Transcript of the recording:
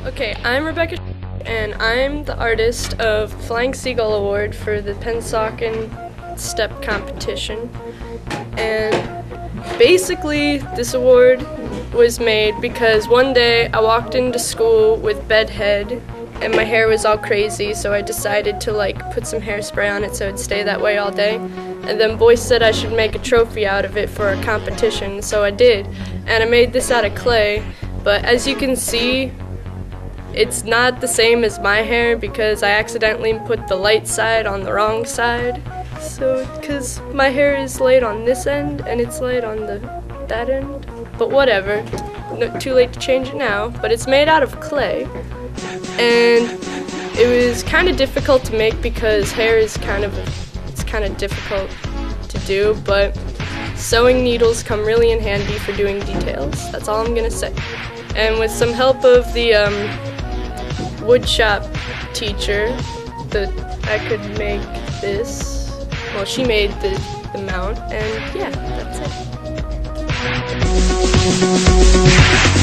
Okay, I'm Rebecca and I'm the artist of Flying Seagull Award for the Pennsauken step competition. And basically this award was made because one day I walked into school with bedhead and my hair was all crazy, so I decided to put some hairspray on it so it'd stay that way all day. And then boys said I should make a trophy out of it for a competition, so I did. And I made this out of clay, but as you can see, it's not the same as my hair because I accidentally put the light side on the wrong side. So, because my hair is laid on this end and it's laid on that end. But whatever, too late to change it now. But it's made out of clay. And it was kind of difficult to make because hair is kind of difficult to do, but sewing needles come really in handy for doing details. That's all I'm gonna say. And with some help of the woodshop teacher, I could make this. Well, she made the mount, and yeah, that's it.